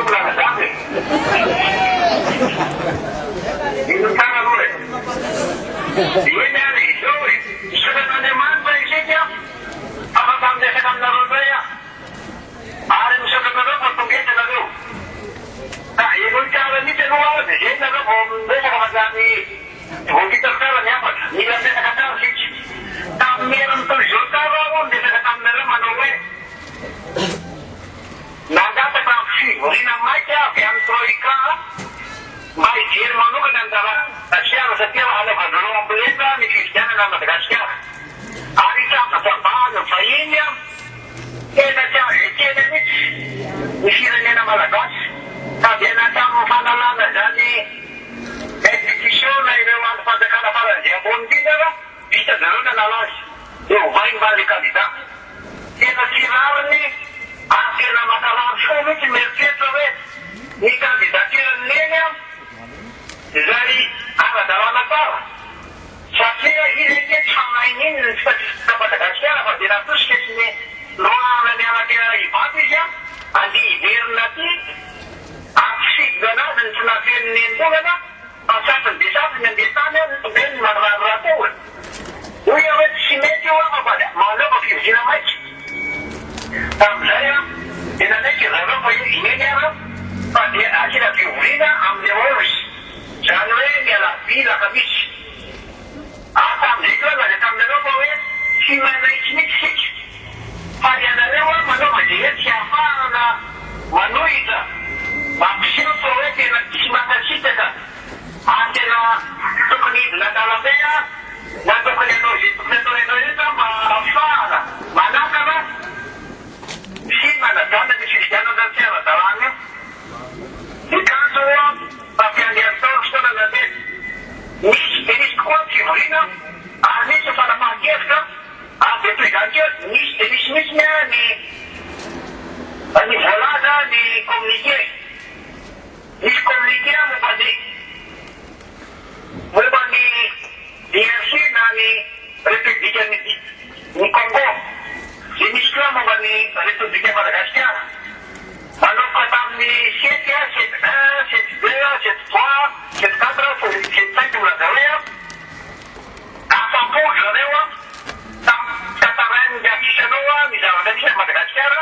volana zany ino tsara aloha eny any izao hoe misaotran'andriamanitra isika afaka miresaka aminareo zay ary misaotranareo fa tongetanareo ka eno tsara mihitsy aloha azy zay nareo vo miresaka mazany vo vitako tsara ny afatra mila miresaka tsara sitsy tamin'ny toy izao tsara aho miresaka taminareo manao hoe nangataka amin'ny fivoriana maika avy amin'ny troika mba hijery manokana ny Madagasikara satria halavanareo amboleta ny fifidianana Madagasikara ary tafabahana vahiny tena tsy azo ekena mihitsy ny firenena malagasy sady anataminy fahalalana zany institution na ireo andro fanjakana faran'izay ambony indrindra vita zareo nanala azy eo vainy mbany kandida tena tsy rariny ary tena makalary fo mihitsy mieritreritra hoe ny kandidatirany eny zay ara-dalàna tsara satria izy ake tsy fanainy iny ny statistika Madagasikara fa dia natosika sy ny loana ny anakira ivato izy andi hiverina aty ampisidina anazy ny tsy nafeny ny endolana fa satiny de satiny andeha tany be ny mararara teo hoy hoe tsy mety eo afa fa maneo fa fividiana maitsy tamizay tena naiky zareo fa ineny ara fa dia asina fivoriana amin'ny orz zany hoe mialabilaka misy tamizay koa laza taminareo fa hoe tsy manaitsy mitsy sika fa ianareo manao mazay tsy ahafahana manohitra mampiseho fa hoe tena tsy mankasitaka ary tena tokony hidina dalambe na tokony atao zay tokony atao enao enta mba ahafahana manakana sy manadana ny fifidianana tsy ara-dalàna io ikaso fampiandehan'ny taona fotoana nandeha misy de misy tokoa fivoriana ary misy fanapahan-kevitra ary de toizanykeo misy de misy mihitsy ny voalaza ny communiqué misy communiqué momba ny DRC na ny République ny Congo zay misy koa momba ny République Madagasikara manomboka tamin'ny 7 7 1 7 2 7 3 7 4 7 5 milaza hoe afa-po zareo tatarainy afisanao ny zavatra misy Madagasikara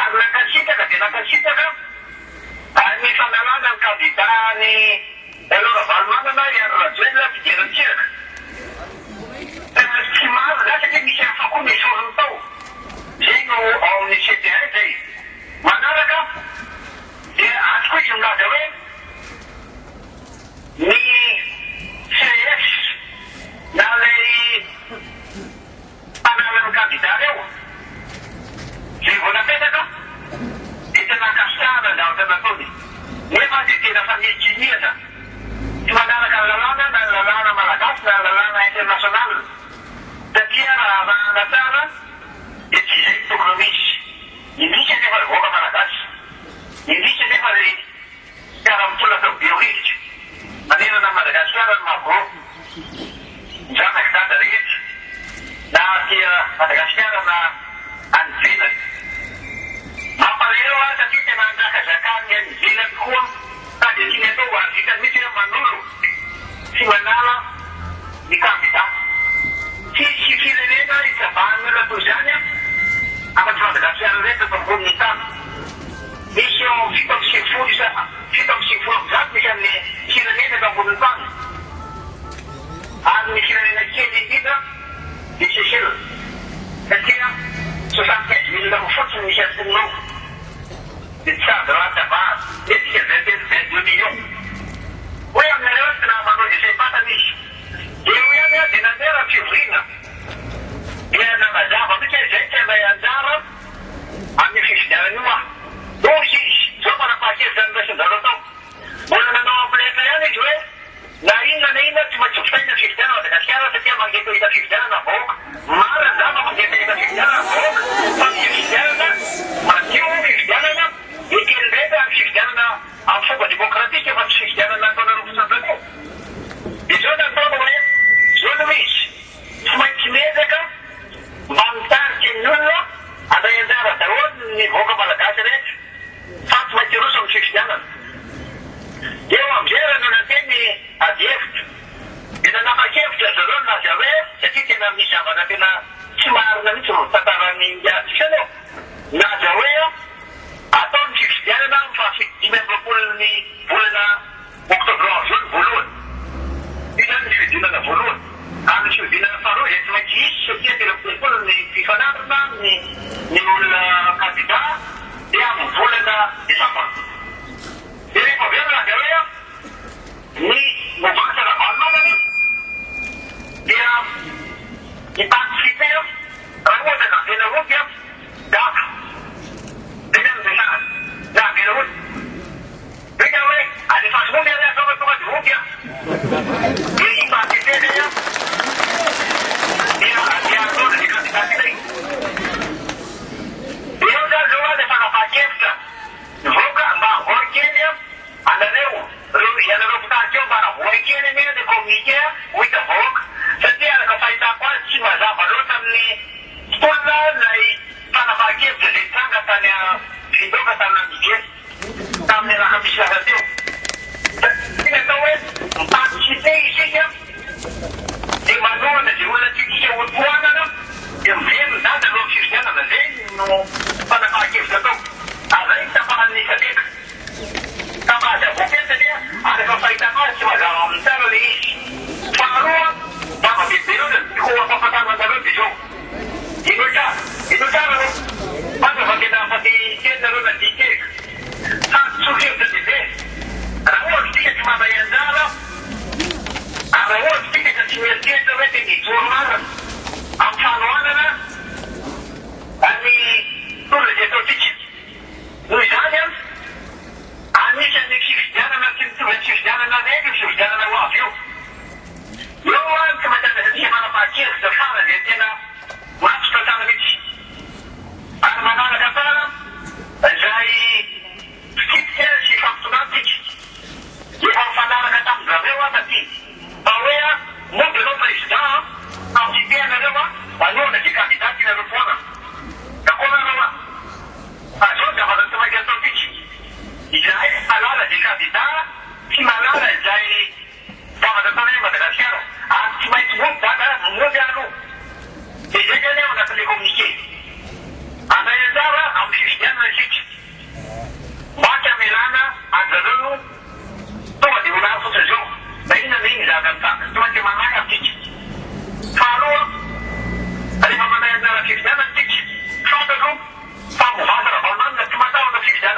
ary nakasitaka dia nakasitaka ny fanalana ny kandida ny elora valomanana iary rajoelona fidiran-tsiraka tsy mahazo za satria misy hafa koa misy olony tao zay no ao amin'ny CDA zay manaraka dia azy koa izy milaza hoe ny CES na lay mpanalany kandida reo zay vao napetaka dia tena kasana zavatra nataony nefa dia tena fa mijiniana tsy manaraka ny lalàna na ny lalàna malagasy na ny lalàna international satria raha rahana tsara dia tsy izay tokony misy indrisy nefa revoaka malagasy indrisy nefa le piara-mitolaka tao biorivitra manerana Madagasikara ny magro nizanaka dada rehetra na tia Madagasikara na anyvelany mampaleo satria tena anjakazakany any velany koa sady tiny atao avitany mihitsy hoe manolo sy manala ny kandida tsisy firenena itsabahany olona toy zany afaty Madagasikara rehetra tambony tany misy eo 7 zato misy amin'ny firenena tambony tany ary ny firenena kely indrindra de Seychelles satria 75 000 fotsiny misy antonao de tsy sady raha tabary mety sy 22 millions hoe aminareo tena manao izay patana izy de eo ihany dia nandera fivoriana dia namazava mihitsy zay tena anjara amin'ny fifidianana io ozy izy zao manapahakevitra ny raisiny-zareo tao mbola nanao amboleta ihany izy hoe na inona na inona tsy maintsy votaina fifidianana Madagasikara satria mangety hita fifidianana vahoaka marina zava mangety hita fifidianana vahoaka fa fifidianana madio fifidianana ekely tanya hidup ke tanah dikit, kami akan bisa hasil. Tidak tahu empat sisi isinya. Di mana ada jualan cincin utuhan ada, yang film ada lokasinya ada deh, no pada kaki itu, ada yang tahan ni sedih. Tambah ada bukan saja, ada kafaitan macam dalam teroris, faruq, tambah biru dan kuat kafaitan macam itu. Itu cara pada bagian apa di cenderung dan dikit, tak suka terjadi. Rawat dia cuma bayar dalam, rawat dia kecil dia terjadi di jualan, amfanuannya, ani turun jatuh ticik, misalnya, ani jadi sisjana nanti turun sisjana nanti sisjana nanti wafil, luar semacam itu mana pakir sekarang dia tidak masuk ke sana ini. Mana kata, jadi kita si fakturantik, dia mana kata berapa tadi, bahawa mobil pemerintah, kalau dia ada apa, baru ada jika kita tidak berpuasa, tak boleh apa, asal dapat semacam topik, jadi malah jika kita, si malah jadi dapat semacam macam sekarang, semacam ada mudah tu, jadi dia mana telekomunikasi. Ada yang cara, Kristian masih baca Milana, ada dulu, tu di bulan Februari, bayi nanti jangan tak, cuma di mana yang tinggi. Kalau ada mana yang cara Kristian nanti, kalau dulu, tahu ada orang yang cuma tahu Kristian.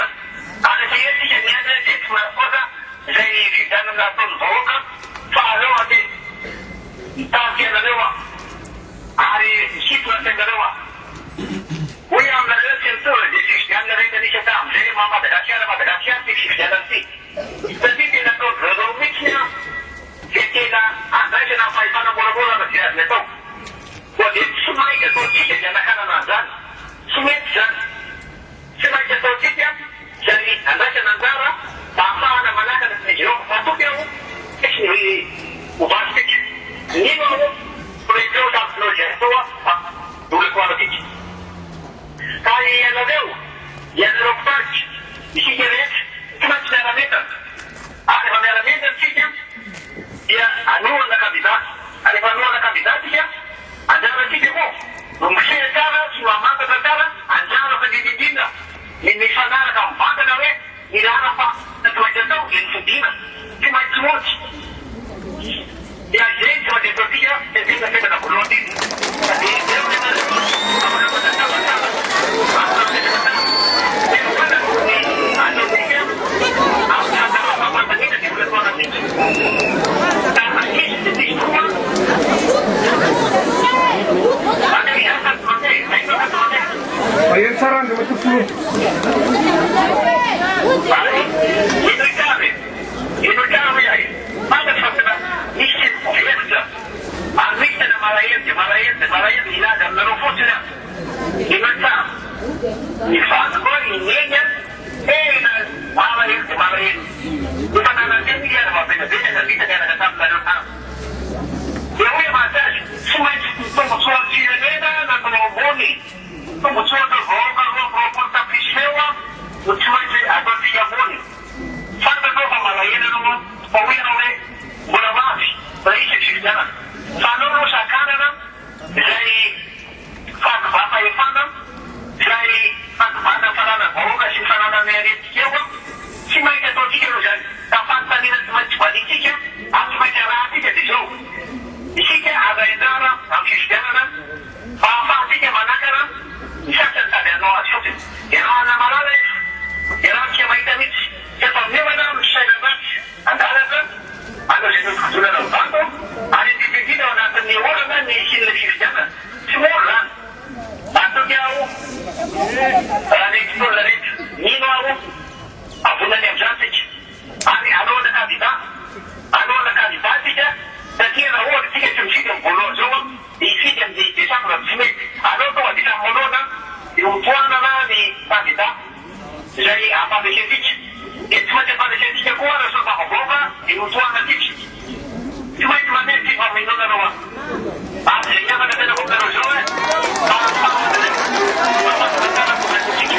Ada saya sih yang ada di mana orang, jadi Kristian nggak tahu orang, kalau ada, tak dia ada orang, hari situ ada orang. We are the legend to it. This is the other end of the town. Say, Mama, the Dacia, this is the other thing. The people that go to the Mitchell, Ketina, and National Fighter, Borobola, the Netto. What did Sumai get to teach and the Canada? Smith, Sumai get to teach him, Jenny, and National Zara, Papa, and Malaka, and Joe, Patuio, actually, Ubastic, Nino, Radio, do the quality. Kali yang ada, yang lepas, isi jenis, cuma cara meter. Ada mana meter sih ya, anu nak kandidat, ada mana nak kandidat sih ada lagi demo. Mungkin cara, semua mata cara, anda harus didinda. Ini sana kampung ada nawe, ini apa? Itu aja tu, ini sedina, cuma cuma. Ya, jadi cuma itu dia, jadi kita tak perlu di. Jadi dia benar. Ayer saran de betul suruh. Itu cara ya. Mana fakta? Niscaya biasa. Anjing dan Malayan hilang dan merufusnya. Gimana? Nifas kau ini nya, Malayan. Bukan anak dia apa beda dan kita ada tetap dalam. Dewi macam semua soal Cina dan pengoboni, soal kalau tapi sewa, cuma ada 3 boni. Fanta tu Malayan itu, pawai oleh bola mati, berisi Cina. Kalau sekarang, jadi apa yang fanta? Jadi fanta farana, orang kasih farana merit sewa. Si mereka tu tiga orang, dapat tadi nak cuma di tiga, aku macam rapi jadi jauh. Di sini ada yang dalam, aku sejarah, apa tiga mana kan? Siapa ada noa siapa? Yang mana malah, yang siapa itu ni? Siapa ni mana? Saya nak, anda ada jenis sudah bantu, ada di sini orang nak ni orang ni sini sejarah, semua orang bantu jauh, ada ekspor dari ni noa. Apa yang cantik? Anu ada kandidat saja. Tapi orang tiga cuma pulau Jawa, isi yang di sana sini. Anu tu di sana pulau na, di Utuan na di kandidat. Jadi apa disini? Itu macam pada sini kita kuat rasa tak apa di Utuan na sini. Cuma ni kita minum na rumah. Apa yang kita nak buat Jawa? Apa yang kita nak buat sini?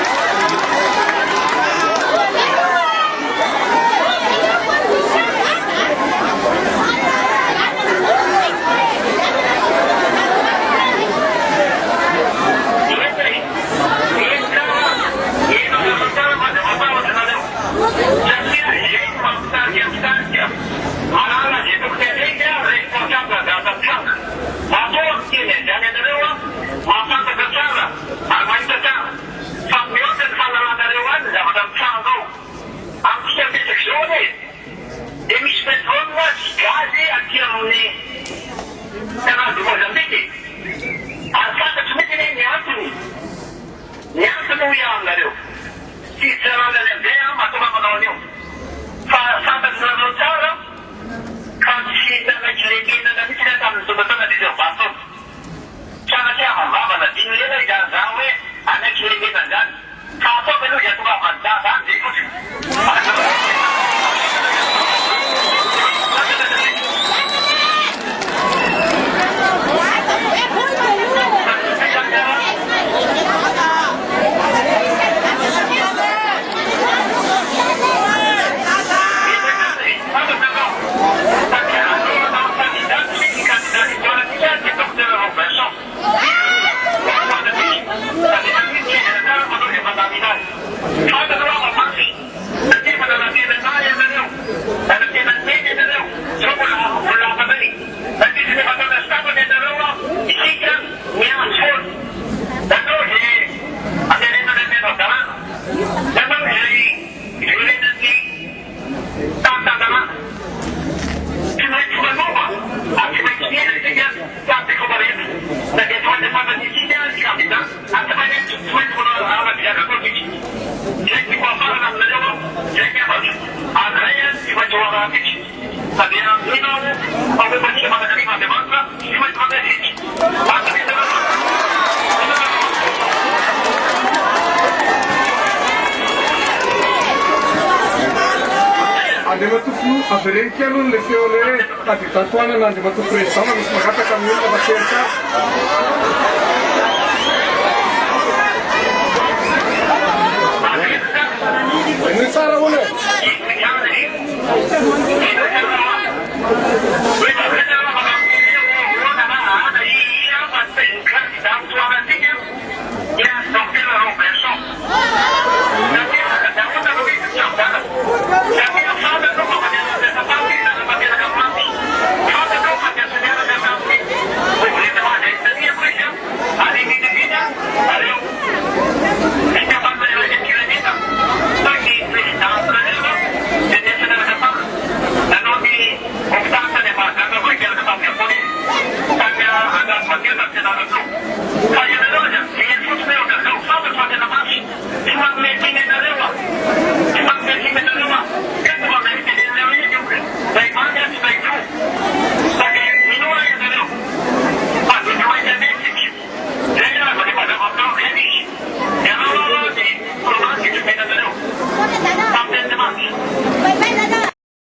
Quello che tu vai a mandare tanti così. Adematu flu aberenkianul leseole tati tatuana na adematu prestama mismagata kamiul na bacerca